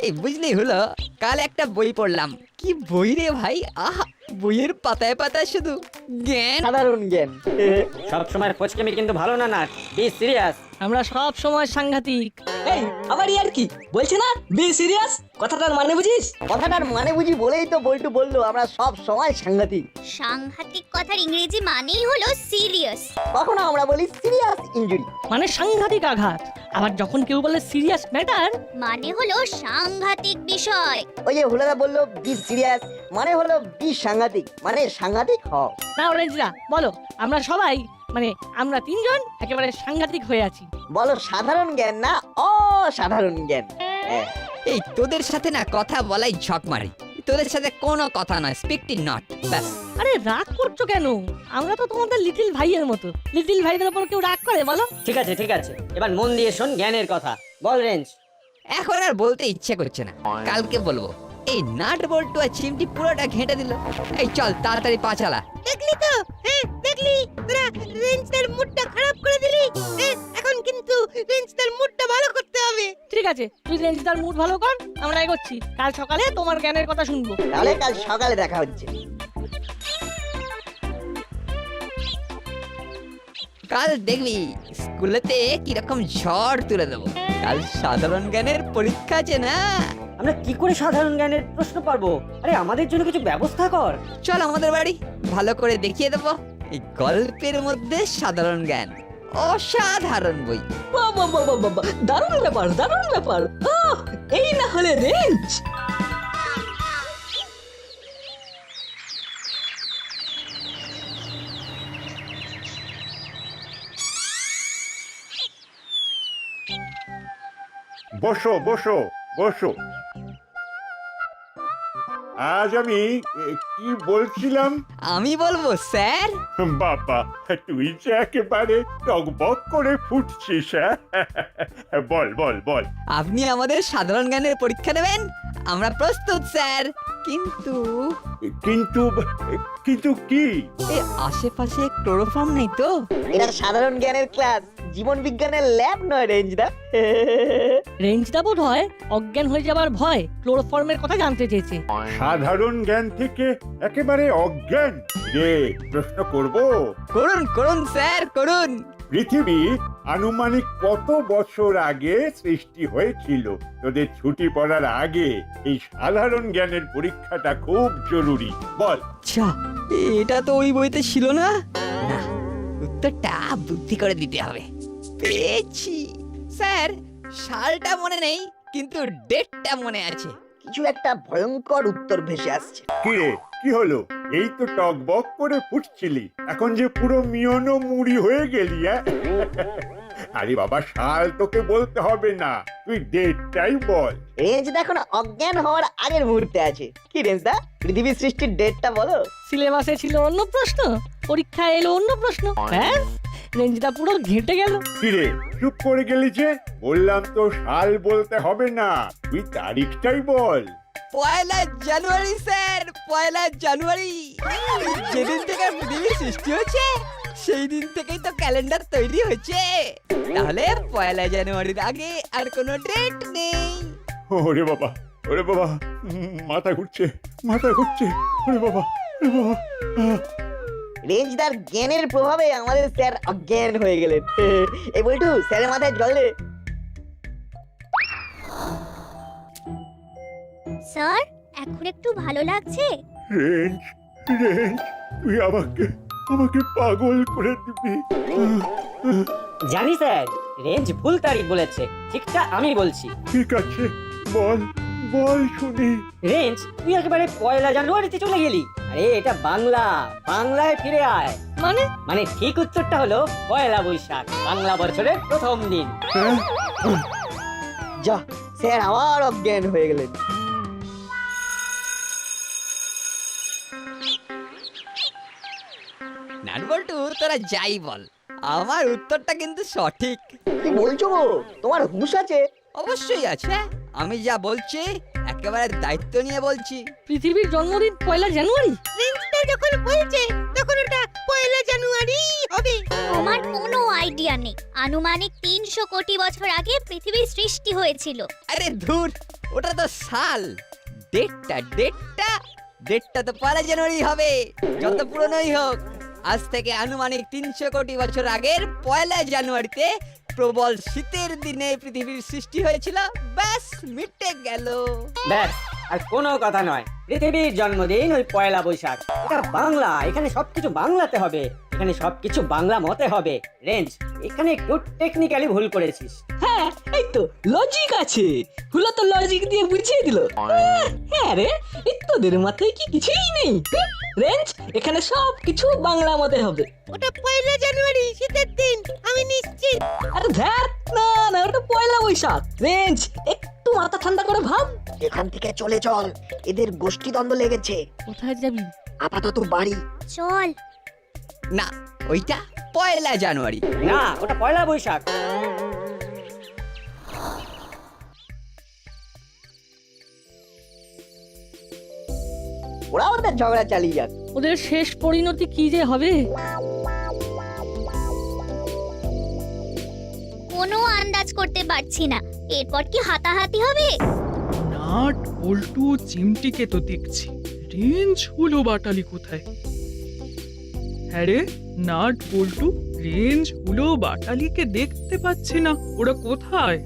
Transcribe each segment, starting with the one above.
এই বুঝলি হলো, কাল একটা বই পড়লাম। কি বই রে ভাই, আহা! বইয়ের পাতায় পাতায় শুধু জ্ঞান। সাধারণ জ্ঞান। সব সময় ফচকেমি কিন্তু ভালো না, বি সিরিয়াস। আমরা সব সময় সাংঘাতিক। এই আবার ইয়ার কি বলছে না, বি সিরিয়াস, কথাটার মানে বুঝিস? কথাটার মানে বুঝি বলেই তো বল্টু বললো আমরা সব সময় সাংঘাতিক। সাংঘাতিক কথার ইংরেজি মানেই হলো সিরিয়াস। কখনো আমরা বলি সিরিয়াস ইনজুরি। মানে সাংঘাতিক আঘাত। আবার যখন কেউ বলে সিরিয়াস ম্যাটার, মানে হলো সাংঘাতিক বিষয়। ওই যে হুলাদা বললো বি সিরিয়াস, মানে হলো বি সাংঘাতিক, মানে সাংঘাতিক হও। না অরেঞ্জরা বলো, আমরা সবাই মানে আমরা তিনজন একেবারে সাংঘাতিক হয়ে আছি। বলো সাধারণ জ্ঞান না অসাধারণ জ্ঞান। হ্যাঁ। এই তোদের সাথে না কথা বলাই ঝক মারি। তোদের সাথে কোনো কথা নয়, স্পিকটি নট, ব্যাস। আরে রাগ করছো কেন? আমরা তো তোমাদের লিটল ভাইয়ের মতো। লিটল ভাইদের উপর কেউ রাগ করে বলো? ঠিক আছে ঠিক আছে, এবার মন দিয়ে শোন জ্ঞানের কথা। বল রেঞ্জ। এখন আর বলতে ইচ্ছে করছে না, কালকে বলবো। এই নাট বল্টু আর চিমটি পুরোটা ঘেঁটে দিল। এই চল তাড়াতাড়ি পা চালা। দেখলি তো, হ্যাঁ দেখলি, তোরা রেঞ্জটার মুডটা খারাপ করে দিলি। এখন কিন্তু রেঞ্জটার মুডটা ভালো করতে হবে। ঠিক আছে, তুই রেঞ্জদার মুড ভালো কর, আমরা এগোচ্ছি। কাল সকালে তোমার জ্ঞানের কথা শুনবো। তাহলে কাল সকালে দেখা হচ্ছে। কাল দেখবি স্কুলেতে কিরকম ঝড় তুলে দেবো। কাল সাধারণ জ্ঞানের পরীক্ষা আছে না। আমরা কি করে সাধারণ জ্ঞানের প্রশ্ন পারবো? আরে আমাদের জন্য কিছু ব্যবস্থা কর। চল আমাদের বাড়ি, ভালো করে দেখিয়ে দেবো। এই গল্পের মধ্যে সাধারণ জ্ঞান, অসাধারণ বই। বাবা বাবা বাবা, দারুণ ব্যাপার, দারুণ ব্যাপার। এই না হলে রেঞ্জ। বসো বসো বসো। আজ আমি কি বলছিলাম? আমি বলবো স্যার। বাবা, তুই যে একেবারে টকবক করে ফুটছিস। বল বল বল। আপনি আমাদের সাধারণ জ্ঞানের পরীক্ষা নেবেন, আমরা প্রস্তুত স্যার। কিন্তু কিন্তু কিন্তু কি? এই আশেপাশে ক্লোরোফর্ম নেই তো। এটা সাধারণ জ্ঞানের ক্লাস, জীবন বিজ্ঞানের ল্যাব নয় রেঞ্জদা। রেঞ্জদা বোধ হয় অজ্ঞান হয়ে যাবার ভয় ক্লোরোফর্মের কথা জানতে চেয়েছে। সাধারণ জ্ঞান থেকে একেবারে অজ্ঞান রে? প্রশ্ন করব? করুন করুন স্যার করুন। পৃথিবী আনুমানিক কত বছর আগে সৃষ্টি হয়েছিল? তোদের ছুটি পড়ার আগে এই সাধারণ জ্ঞানের পরীক্ষাটা খুব জরুরি। বল। আচ্ছা, এটা তো ওই বইতে ছিল না। না, উত্তরটা বুদ্ধি করে দিতে হবে। পেয়েছি স্যার, সালটা মনে নেই কিন্তু ডেটটা মনে আছে। কিছু একটা ভয়ঙ্কর উত্তর ভেসে আসছে। কি রে, কি হলো? এই তো টকবক করে ফুটছিলি, এখন যে পুরো মিয়নো মুড়ি হয়ে গেলি। আরে বাবা, সাল তোকে বলতে হবে না, তুই ডেটটাই বল। রেঞ্জদা এখন অজ্ঞান হওয়ার আগের মুহূর্তে আছে। কি রেঞ্জদা, পৃথিবীর সৃষ্টির ডেটটা বলো। সিলেবাসে ছিল অন্য প্রশ্ন, পরীক্ষায় এলো অন্য প্রশ্ন, ব্যাস রেঞ্জদা পুরো ঘেঁটে গেল। কি রে, চুপ করে গেলি যে? বললাম তো সাল বলতে হবে না, তুই তারিখটাই বল। 1 জানুয়ারি স্যার, 1 জানুয়ারি। যেদিন থেকে পৃথিবীর সৃষ্টি হয়েছে সেই দিন থেকেই তো ক্যালেন্ডার তৈরি হয়েছে। তাহলে 1 জানুয়ারির আগে আর কোনো ডেট নেই। ওরে বাবা, ওরে বাবা, মাথা ঘুরছে, মাথা ঘুরছে। ওরে বাবা, ওরে বাবা। রেঞ্জদার জ্ঞানের প্রভাবে আমাদের স্যার অজ্ঞান হয়ে গেলেন। এই বলটু, স্যারের মাথায় জল দে। স্যার, এখন একটু ভালো লাগছে? রেঞ্জ, রেঞ্জ, তুই আমাকে আমাকে পাগল করে দিবি। জানি স্যার, রেঞ্জ ভুল তারিখ বলেছে, ঠিকটা আমি বলছি। ঠিক আছে, বল বল শুনি। রেঞ্জ, তুই একেবারে 1 জানুয়ারিতে চলে গেলি। আরে এটা বাংলা, বাংলায় ফিরে আয়। মানে মানে ঠিক উত্তরটা হলো 1 বৈশাখ, বাংলা বছরের প্রথম দিন। হ্যাঁ? যা, স্যার আবার অজ্ঞান হয়ে গেলেন। নাটবল্টু, তোরা যাই বল, আমার উত্তরটা কিন্তু সঠিক। কি বলছো গো? তোমার হুঁশ আছে? অবশ্যই আছে। আমি যা বলছি একেবারে দায়িত্ব নিয়ে বলছি। পৃথিবীর জন্মদিন 1 জানুয়ারি। রেঞ্জটা যখন বলছে তখন ওটা 1 জানুয়ারি হবে। আমার কোনো আইডিয়া নেই। আনুমানিক 300 কোটি বছর আগে পৃথিবীর সৃষ্টি হয়েছিল। আরে ধুর, ওটা তো সাল। ডেটটা তো 1 জানুয়ারি হবে, যত পুরনোই হোক। আজ থেকে আনুমানিক 300 কোটি বছর আগের 1 জানুয়ারিতে প্রবল শীতের দিনে পৃথিবীর সৃষ্টি হয়েছিল। ব্যাস, মিটে গেল। ব্যাস, আর কোনো কথা নয়। পৃথিবীর জন্মদিন ওই 1 বৈশাখ। এটা বাংলা, এখানে সবকিছু বাংলাতে হবে, এখানে সবকিছু বাংলা মতে হবে। রেঞ্জ, এখানে একটু টেকনিক্যালি ভুল করেছিস। হ্যাঁ এই তো লজিক আছে, হুলো তো লজিক দিয়ে বুঝিয়ে দিল। হ্যাঁ রে, এই তোদের মাথায় কি কিছুই নেই? রেঞ্জ, এখানে সবকিছু বাংলা মতে হবে। ওটা 1 জানুয়ারি, শীতের দিন, আমি নিশ্চিত। আরে ধ্যাত, না না, ওটা 1 বৈশাখ। রেঞ্জ, একটু মাথা ঠান্ডা করে ভাব। এখান থেকে চলে চল, এদের গোষ্ঠীদ্বন্দ্ব লেগেছে। কোথায় যাবি? আপাতত বাড়ি। চল। না, ওইটা 1 জানুয়ারি। না, ওটা 1 বৈশাখ। ওরা ওদের ঝগড়া চালিয়ে যাক। ওদের শেষ পরিণতি কি যে হবে? কোনো আন্দাজ করতে পারছি না। এরপর কি হাতাহাতি হবে? নাট বল্টু চিমটিকে তো দেখছি, রেঞ্জ হলো বাটালি কোথায়? হ্যাঁ রে, নাট বল্টু রেঞ্জ হলো বাটালিকে দেখতে পাচ্ছি না, ওরা কোথায়?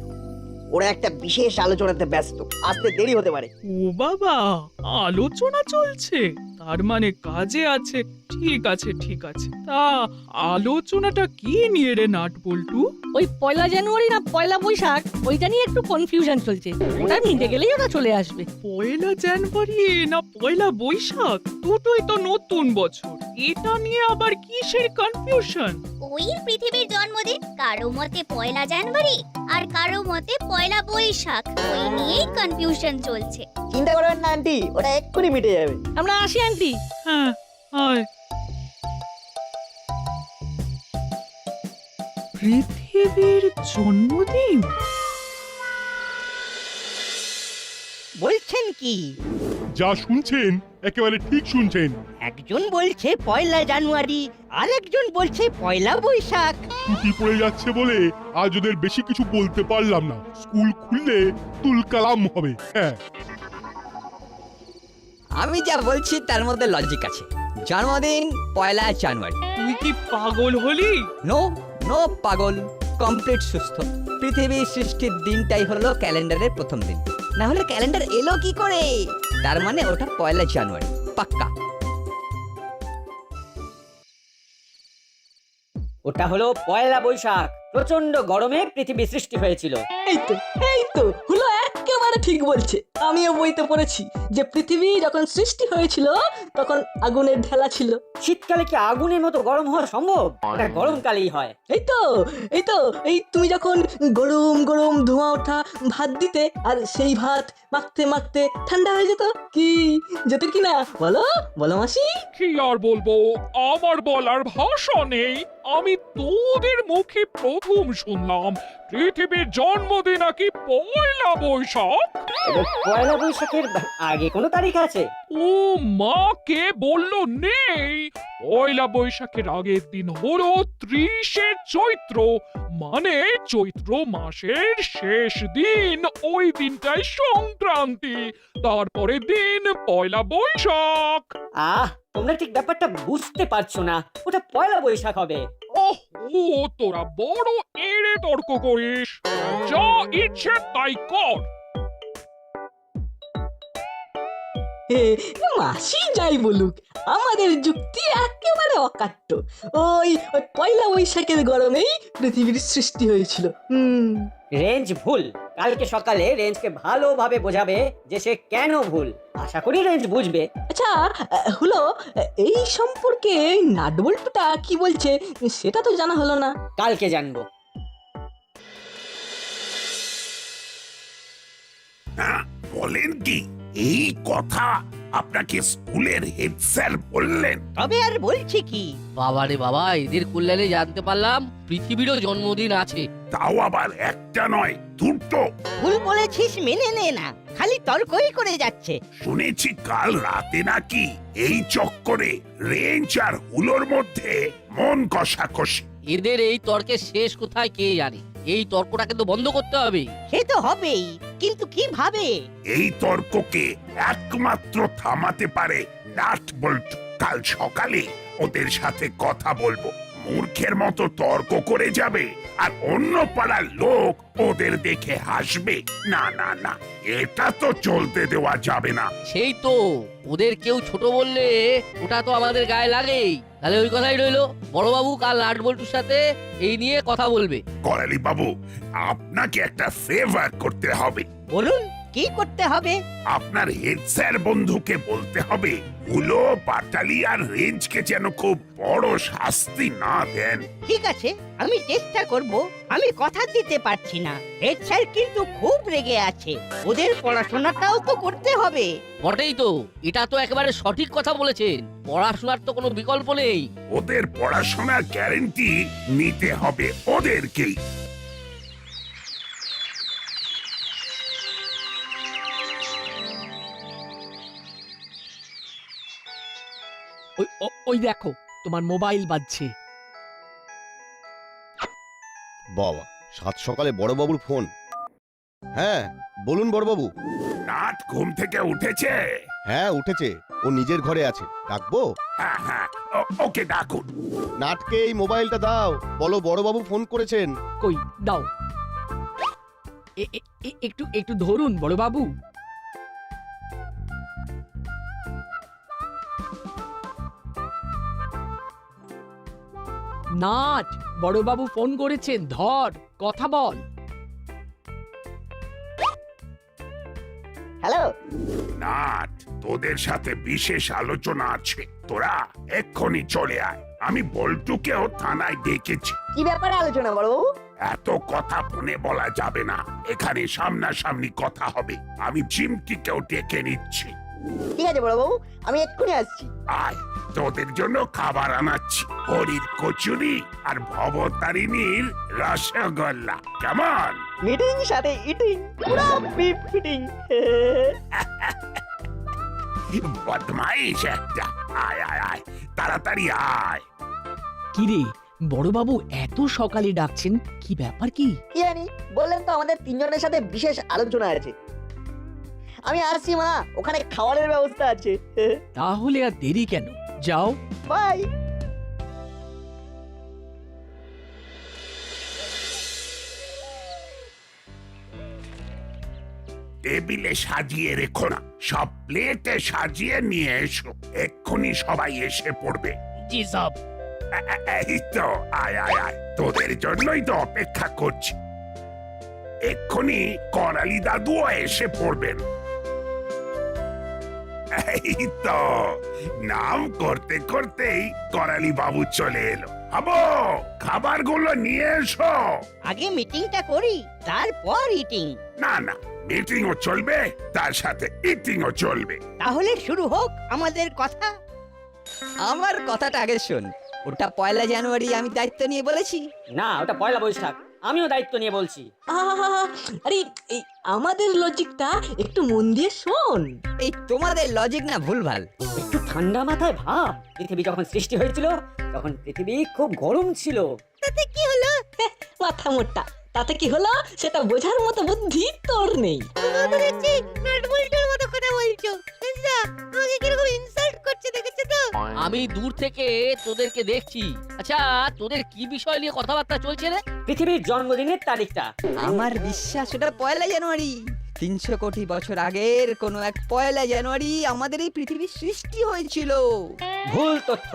ওরা একটা বিশেষ আলোচনাতে ব্যস্ত, আসতে দেরি হতে পারে। ও বাবা, আলোচনা চলছে, তার মানে কাজে আছে। ঠিক আছে ঠিক আছে, তা আলোচনাটা কি নিয়ে রে নাট বল্টু? ওই 1 জানুয়ারি না 1 বৈশাখ, ওইটা নিয়ে একটু কনফিউশন চলছে। ওটা মিটে গেলেই ওরা চলে আসবে। 1 জানুয়ারি না 1 বৈশাখ, দুটোই তো নতুন বছর, এটা নিয়ে আবার কিসের কনফিউশন? ওই পৃথিবীর জন্মদিন কারো মতে 1 জানুয়ারি আর কারো মতে 1 বৈশাখ, ওই নিয়েই কনফিউশন চলছে। চিন্তা করবেন না আন্টি, ওটা এক্ষুনি মিটে যাবে। আমরা আসি আন্টি। হ্যাঁ, আয়। পৃথিবীর জন্মদিন? বলছেন কি? যা শুনছেন একেবারে ঠিক শুনছেন। একজন বলছে 1 জানুয়ারি, আরেকজন বলছে 1 বৈশাখ। ছুটি পড়ে যাচ্ছে বলে আজ ওদের বেশি কিছু বলতে পারলাম না। স্কুল খুললে তুল কালাম হবে। হ্যাঁ, আমি যা বলছি তার মধ্যে লজিক আছে। জন্মদিন 1 জানুয়ারি। তুই কি পাগল হলি? নো নো পাগল, কমপ্লিট সুস্থ। পৃথিবীর সৃষ্টির দিনটাই হলো ক্যালেন্ডারের প্রথম দিন, না হলে ক্যালেন্ডার এলো কি করে? তার মানে ওটা 1 জানুয়ারি পাক্কা। ওটা হলো 1 বৈশাখ। প্রচন্ড গরমে পৃথিবী সৃষ্টি হয়েছিল। এই তো হুলো একেবারে ঠিক বলছে। আমিও বইতে পড়েছি যে পৃথিবী যখন সৃষ্টি হয়েছিল তখন আগুনের ঢেলা ছিল। শীতকালে কি আগুনের মতো গরম হওয়া সম্ভব? এটা গরমকালেই হয়। এই তো এই তুমি যখন গরম গরম ধোঁয়া ওঠা ভাত দিতে আর সেই ভাত মাখতে মাখতে ঠান্ডা হয়ে যেত, কি যেত কি না? বলো বলো মাসি। কি আর বলবো, আমার বলার ভাষা নেই। আমি তোদের মুখে প্রথম শুনলাম পৃথিবীর জন্মদিন নাকি 1 বৈশাখ। 1 বৈশাখের আগে কোনো তারিখ আছে? ও মা, কে বললো নেই? 1 বৈশাখের আগের দিন হলো 30শে চৈত্র, মানে চৈত্র মাসের শেষ দিন। ওই দিনটাই সংক্রান্তি, তারপরে দিন 1 বৈশাখ। তোমরা ঠিক ব্যাপারটা বুঝতে পারছো না। ওটা 1 বৈশাখ হবে। ও তোরা বড় এড়ে তর্ক করিস, যা ইচ্ছে তাই কর। মাসি যাই বলুক, আমাদের যুক্তি একেবারে অকাট্য। ওই 1 বৈশাখের গরমেই পৃথিবীর সৃষ্টি হয়েছিল। রেঞ্জ ভুল। কালকে সকালে রেঞ্জকে ভালোভাবে বোঝাবে যে সে কেন ভুল। আশা করি রেঞ্জ বুঝবে। আচ্ছা হলো, এই সম্পর্কে নাটবল্টুটা কি বলছে সেটা তো জানা হলো না। কালকে জানবো। বলেন কি এই কথা? আপনাকে স্কুলের হেড স্যার বললেন? তবে আর বলছি কি, বাবারে বাবা, এদের কল্যাণে জানতে পারলাম পৃথিবীরও জন্মদিন আছে। তাও আবার একটা নয়, দুটো। ভুল বলেছিস মেনে নে না, খালি তর্কই করে যাচ্ছে। শুনেছি কাল রাতে নাকি এই চক্করে রেঞ্জ আর হুলোর মধ্যে মন কষাকষি। এদের এই তর্কের শেষ কোথায় কে জানে। এই তর্কটাকে তো বন্ধ করতে হবে। সে তো হবেই, কিন্তু কিভাবে? এই তর্ককে একমাত্র থামাতে পারে নাট বল্টু। কাল সকালে ওদের সাথে কথা বলবো। মূর্খের মতো তর্ক করে যাবে আর অন্য পাড়ার লোক ওদের দেখে হাসবে। না না না, এটা তো চলতে দেওয়া যাবে না। সেই তো, ওদের কেউ ছোট বললে ওটা তো আমাদের গায়ে লাগেই। তাহলে ওই কথাই রইলো, বড়বাবু কাল নাট বল্টুর সাথে এই নিয়ে কথা বলবে। করালি বাবু, আপনাকে একটা ফেভার করতে হবে। বলুন, কি করতে হবে? আপনার হেড স্যার বন্ধুকে বলতে হবে হুলো, পাটালি আর রেঞ্জকে যেন খুব বড় শাস্তি না দেন। ঠিক আছে, আমি চেষ্টা করব। আমি কথা দিতে পারছি না, হেড স্যার কিন্তু খুব রেগে আছে। ওদের পড়াশোনাটাও তো করতে হবে। বটেই তো, এটা তো একেবারে সঠিক কথা বলেছেন। পড়াশোনার তো কোনো বিকল্প নেই। ওদের পড়াশোনার গ্যারেন্টি নিতে হবে ওদেরকেই। ওই দেখো, তোমার মোবাইল বাজছে। বাবা, সাত সকালে বড়বাবুর ফোন। হ্যাঁ বলুন বড়বাবু। নাট ঘুম থেকে উঠেছে? হ্যাঁ উঠেছে, ও নিজের ঘরে আছে। ডাকবো? হ্যাঁ হ্যাঁ, ওকে ডাকুন। নাটকে এই মোবাইলটা দাও, বলো বড়বাবু ফোন করেছেন। কই দাও, একটু একটু ধরুন বড়বাবু। নাট, বড়বাবু ফোন করেছেন, ধর, কথা বল। হ্যালো। নাট, তোদের সাথে বিশেষ আলোচনা আছে। তোরা এক্ষুনি চলে আয়। আমি বল্টুকেও থানায় ডেকেছি। কি ব্যাপারে আলোচনা বড়বাবু? এত কথা ফোনে বলা যাবে না, এখানে সামনাসামনি কথা হবে। আমি চিমটিকেও ডেকে নিচ্ছি। ঠিক আছে বড়বাবু, আমি এক্ষুনি আসছি। আয়, তোদের জন্য খাবার আনাচ্ছি। হরির কচুরি আর ভবতারিণীর রসগোল্লা। কেমন? মিটিং সাথে ইটিং, পুরো বিপ ফিটিং। বদমাইশ একটা। আয় আয় আয়, তাড়াতাড়ি আয়। কি রে বড়বাবু, এত সকালে ডাকছেন, কি ব্যাপার কি? কি জানি, বললেন তো আমাদের তিনজনের সাথে বিশেষ আলোচনা আছে। আমি আসছি মা, ওখানে খাবারের ব্যবস্থা আছে। তাহলে আর দেরি কেন, যাও। বাই। টেবিলে সাজিয়ে রেখো না, সব প্লেটে সাজিয়ে নিয়ে এসো। এক্ষুনি সবাই এসে পড়বে। জি সব। এই তো, আয় আয় আয়, তোদের জন্যই তো অপেক্ষা করছি। এক্ষুনি করালি দাদুও এসে পড়বেন। এই তো, নাম করতে করতেই করালি বাবু চলে এলো। আবো, খাবারগুলো নিয়ে এসো। আগে মিটিংটা করি, তারপর ইটিং। না না, মিটিংও চলবে, তার সাথে ইটিংও চলবে। তাহলে শুরু হোক আমাদের কথা। আমার কথাটা আগে শোন। ওটা 1 জানুয়ারি আমি দায়িত্ব নিয়ে বলেছি। না, ওটা পয়লা বৈশাখ। আমিও দায়িত্ব নিয়ে বলছি। আরে এই আমাদের লজিকটা একটু মন দিয়ে শোন। এই তোমাদের লজিক না ভুলভাল। একটু ঠান্ডা মাথায় ভাব। পৃথিবী যখন সৃষ্টি হয়েছিল তখন পৃথিবী খুব গরম ছিল। তাতে কি হলো? মাথা মোটা, তাতে কি হলো সেটা বোঝার মতো বুদ্ধি তোর নেই। দেখছি নাটবল্টুর মতো কথা বলছো। আমাকে কিরকম ইনসাল্ট করছে দেখেছো তো? আমি দূর থেকে তোদেরকে দেখছি। আচ্ছা, তোদের কি বিষয় নিয়ে কথাবার্তা চলছে রে? পৃথিবীর জন্মদিনের তারিখটা। আমার বিশ্বাস ওটা 1 জানুয়ারি। 300 কোটি বছর আগের কোন এক 1 জানুয়ারি আমাদের এই পৃথিবীর সৃষ্টি হয়েছিল। ভুল তথ্য।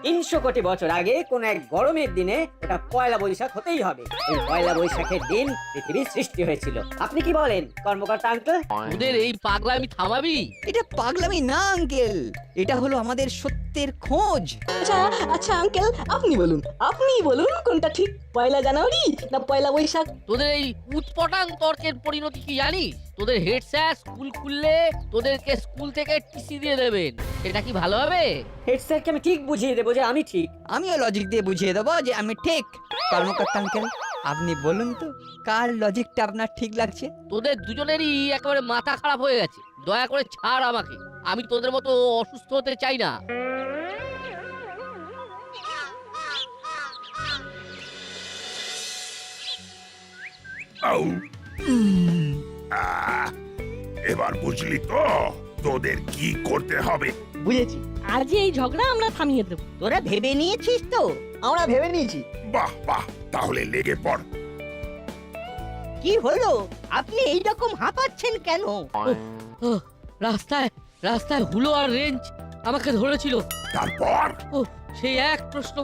300 কোটি বছর আগে কোন এক গরমের দিনে ওটা পয়লা বৈশাখ হতেই হবে। এই পয়লা বৈশাখের দিন পৃথিবীর সৃষ্টি হয়েছিল। আপনি কি বলেন কর্মকর্তা আঙ্কেল? তোদের এই পাগলামি থামাবি? এটা পাগলামি না আঙ্কেল, এটা হলো আমাদের সত্য সত্যের খোঁজ। আচ্ছা আচ্ছা আঙ্কেল, আপনি বলুন কোনটা ঠিক, পয়লা জানুয়ারি না পয়লা বৈশাখ? তোদের এই উৎপটাং তর্কের পরিণতি কি জানিস? তোদের হেড স্যার স্কুল খুললে তোদেরকে স্কুল থেকে টিসি দিয়ে দেবেন। এটা কি ভালো হবে? হেড স্যারকে আমি ঠিক বুঝিয়ে দেবো যে আমি ঠিক। আমিও লজিক দিয়ে বুঝিয়ে দেবো যে আমি ঠিক। কর্মকর্তা আঙ্কেল, আপনি বলুন তো কার লজিকটা আপনার ঠিক লাগছে? তোদের দুজনেরই একেবারে মাথা খারাপ হয়ে গেছে। দয়া করে ছাড় আমাকে, আমি তোদের মতো অসুস্থ হতে চাই না। আউ। আহ, এবার বুঝলি তো তোদের কি করতে হবে? বুঝেছি। আজ এই ঝগড়া আমরা থামিয়ে দেব। তোরা ভেবে নিয়েছিস তো? আমরা ভেবে নিয়েছি। বাহ বাহ, তাহলে লেগে পড়। কি হলো, আপনি এইরকম হাঁপাচ্ছেন কেন? ও, রাস্তায় রাস্তায় হুলো আর রেঞ্জ আমাকে ধরেছিল। তারপর ও, সেই এক প্রশ্ন।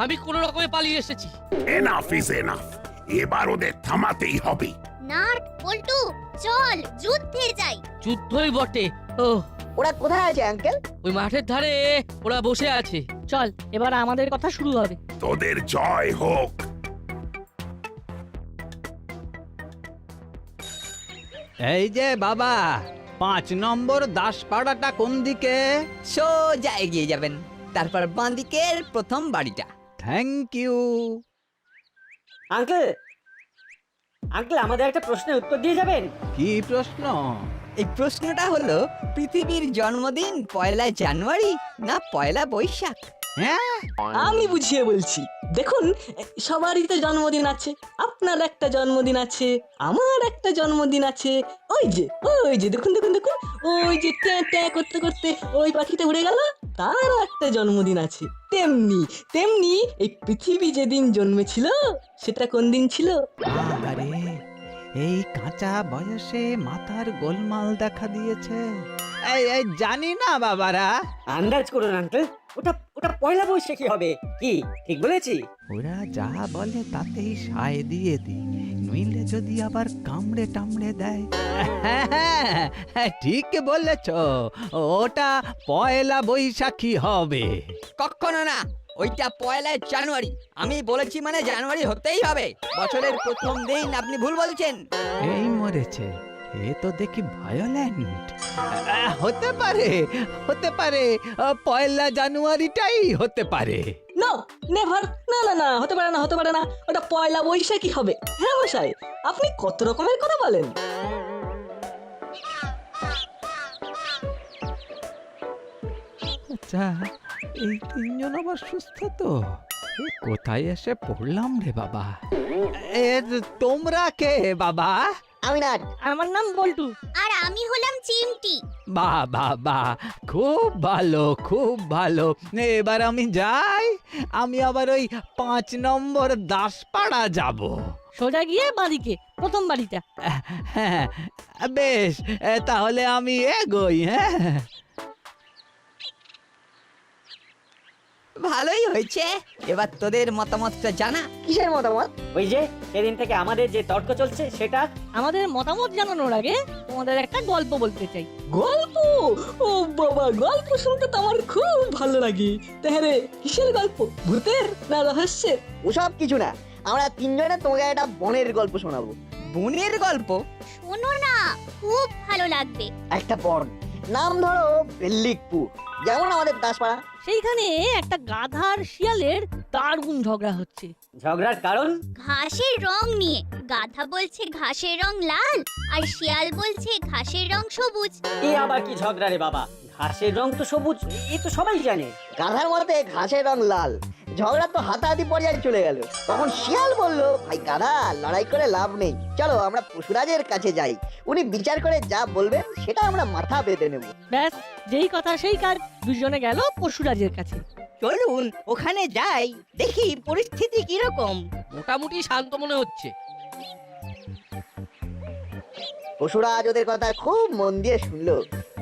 আমি কোন রকমে পালিয়ে এসেছি। এনাফ ইজ এনাফ, এবার ওদের থামাতেই হবে। নাট বল্টু চল যুদ্ধে যাই। যুদ্ধই বটে। ও, ওরা কোথায় আছে আঙ্কেল? ওই মাঠের ধারে ওরা বসে আছে। চল এবার আমাদের কথা শুরু হবে। তোদের জয় হোক। এই যে বাবা, 5 নম্বর দাসপাড়াটা কোন দিকে? সোজা এগিয়ে যাবেন, তারপর বাঁ দিকের প্রথম বাড়িটা। Thank you. আঙ্কেল, আঙ্কেল আমাদের একটা প্রশ্নের উত্তর দিয়ে যাবেন? কি প্রশ্ন? এই প্রশ্নটা হলো, পৃথিবীর জন্মদিন পয়লা জানুয়ারি না পয়লা বৈশাখ? হ্যাঁ, আমি বুঝিয়ে বলছি। দেখুন, সবারই তো জন্মদিন আছে। আপনার একটা জন্মদিন আছে, আমার একটা জন্মদিন আছে। ওই যে দেখুন, ওই যে ট্যাঁ ট্যাঁ করতে করতে ওই পাখিটা উড়ে গেল, তারও একটা জন্মদিন আছে। তেমনি এই পৃথিবী যেদিন জন্মেছিল সেটা কোন দিন ছিল? আরে এই কাঁচা বয়সে মাথার গোলমাল দেখা দিয়েছে। এই জানি না বাবারা। আন্দাজ করুন আঙ্কেল, ওটা পয়লা বৈশাখী হবে কি? ঠিক বলেছি? ওরা যা বলে তাতেই সায় দিয়ে দিই, নইলে যদি আবার কামড়ে টামড়ে দেয়। হ্যাঁ, ঠিক বলেছ, ওটা পয়লা বৈশাখী হবে। কখনো না, ওইটা পয়লা জানুয়ারি। আমি বলেছি মানে জানুয়ারি হতেই হবে। বছরের প্রথম দিন, আপনি ভুল বলছেন। এই মরেছে, এ তো দেখি ভায়োলেন্ট। হতে পারে পয়লা জানুয়ারিটাই হতে পারে। No, never. না, হতে পারে না। ওটা পয়লা বৈশাখী হবে। হ্যাঁ মশাই, আপনি কত রকমের কথা বলেন। আচ্ছা, এই 3 জন আবার সুস্থ তো? এ কোথায় এসে পড়লাম রে বাবা? তোমরা কে বাবা? আমি নাট। আমার নাম বল্টু। আর আমি হলাম চিমটি। বাহ, খুব ভালো। এবার আমি যাই। আমি আবার ওই 5 নম্বর দাসপাড়া যাব। সোজা গিয়ে বাড়িকে প্রথম বাড়িটা। হ্যাঁ, বেশ, তাহলে আমি এগোই। হ্যাঁ, ভালোই হয়েছে। এবার তোদের মতামতটা জানা। কিসের মতামত? ওই যে সেদিন থেকে আমাদের যে তর্ক চলছে সেটা। আমাদের মতামত জানানোর আগে তোমাদের একটা গল্প বলতে চাই। গল্প? ও বাবা, গল্প শুনতে তো আমার খুব ভালো লাগে। তাহলে কিসের গল্প? ভূতের না রহস্যের? ওসব কিছু না, আমরা 3 জনে তোমাকে একটা বনের গল্প শোনাবো। বনের গল্প? শোনো না, খুব ভালো লাগবে। একটা বন, নাম ধরো বেল্লিকপুর, যেমন আমাদের দাসপাড়া। সেইখানে একটা গাধার শিয়ালের দারুণ ঝগড়া হচ্ছে। ঝগড়ার কারণ? ঘাসের রং নিয়ে। গাধা বলছে ঘাসের রং লাল, আর শিয়াল বলছে ঘাসের রং সবুজ। এ আবার কি ঝগড়া রে বাবা? ঘাসের রং তো সবুজ, এ তো সবাই জানে। গাধার মতে ঘাসের রং লাল। ঝগড়া তো হাতাহাতি পর্যায়ে চলে গেল। তখন শিয়াল বলল, ভাই গাধা, লড়াই করে লাভ নেই, চলো আমরা পশুরাজের কাছে যাই, উনি বিচার করে যা বলবেন সেটা আমরা মাথা বেঁধে নেব। ব্যাস, যেই কথা সেই কাজ। দুজনে গেল পশুরাজের কাছে। চলুন ওখানে যাই, দেখি পরিস্থিতি কিরকম। মোটামুটি শান্ত মনে হচ্ছে। পশুরাজ ওদের কথা খুব মন দিয়ে শুনলো।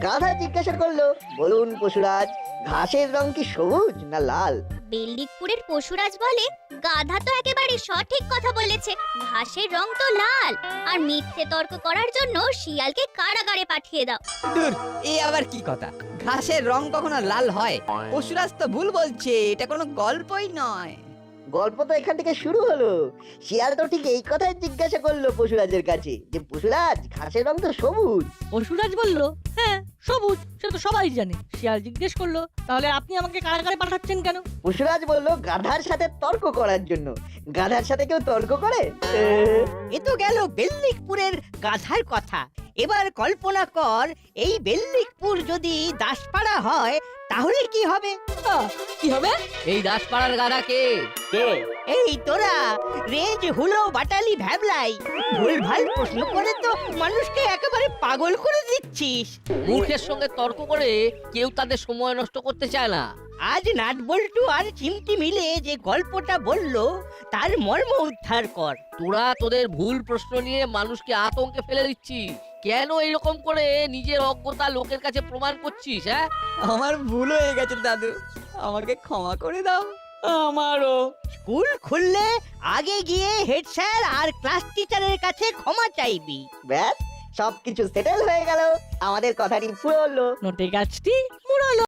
গাধা জিজ্ঞাসা করলো, বলুন পশুরাজ, ঘাসের রং কি সবুজ না লাল? বেল্লিকপুরের পশুরাজ বলে গাধা তো একেবারে সঠিক কথা বলেছে, ঘাসের রং তো লাল। আর মিথ্যে তর্ক করার জন্য শিয়ালকে কারাগারে পাঠিয়ে দাও। দূর, এ আবার কি কথা? ঘাসের রং কখনো লাল হয়? পশুরাজ তো ভুল বলছে, এটা কোনো গল্পই নয়। গল্প তো এখান থেকে শুরু হলো। শিয়াল তো ঠিক এই কথাই জিজ্ঞাসা করলো পশুরাজের কাছে যে পশুরাজ ঘাসের রং তো সবুজ। পশুরাজ বলল, হ্যাঁ সবুজ, সেটা তো সবাই জানে। শিয়াল জিজ্ঞেস করলো, তাহলে আপনি আমাকে কারাগারে পাঠাচ্ছেন কেন? পশুরাজ বলল গাধার সাথে তর্ক করার জন্য। গাধার সাথে কেউ তর্ক করে? এ তো গেল বেল্লিকপুরের গাধার কথা। এবার কল্পনা কর, এই বেল্লিকপুর যদি দাসপাড়া হয় তাহলে কি হবে? কি হবে? এই দাসপাড়ার গাধা কে? কে? এই তোরা রেঞ্জ হুলো বাটালি ভ্যাবলাই ভুলভাল প্রশ্ন করে তো মানুষকে একেবারে পাগল করে দিচ্ছিস। মূর্খের সঙ্গে তর্ক করে কেউ তাদের সময় নষ্ট করতে চায় না। আজ নাটবল্টু আর চিমটি মিলে যে গল্পটা বললো তার মর্ম উদ্ধার কর। তোরা তোদের ভুল প্রশ্ন নিয়ে মানুষকে আতঙ্কে ফেলে দিচ্ছিস। কেন এরকম করে নিজের অজ্ঞতা লোকের কাছে প্রমাণ করছিস? হ্যাঁ, আমার ভুল হয়ে গেছে দাদু, আমাকে ক্ষমা করে দাও। আমারও। স্কুল খুললে আগে গিয়ে হেড স্যার আর ক্লাস টিচারের কাছে ক্ষমা চাইবি। ব্যাস, সবকিছু সেটেল হয়ে গেল। আমাদের কথাটি পুরো হলো। নোটে গাছটি মুড়ালো।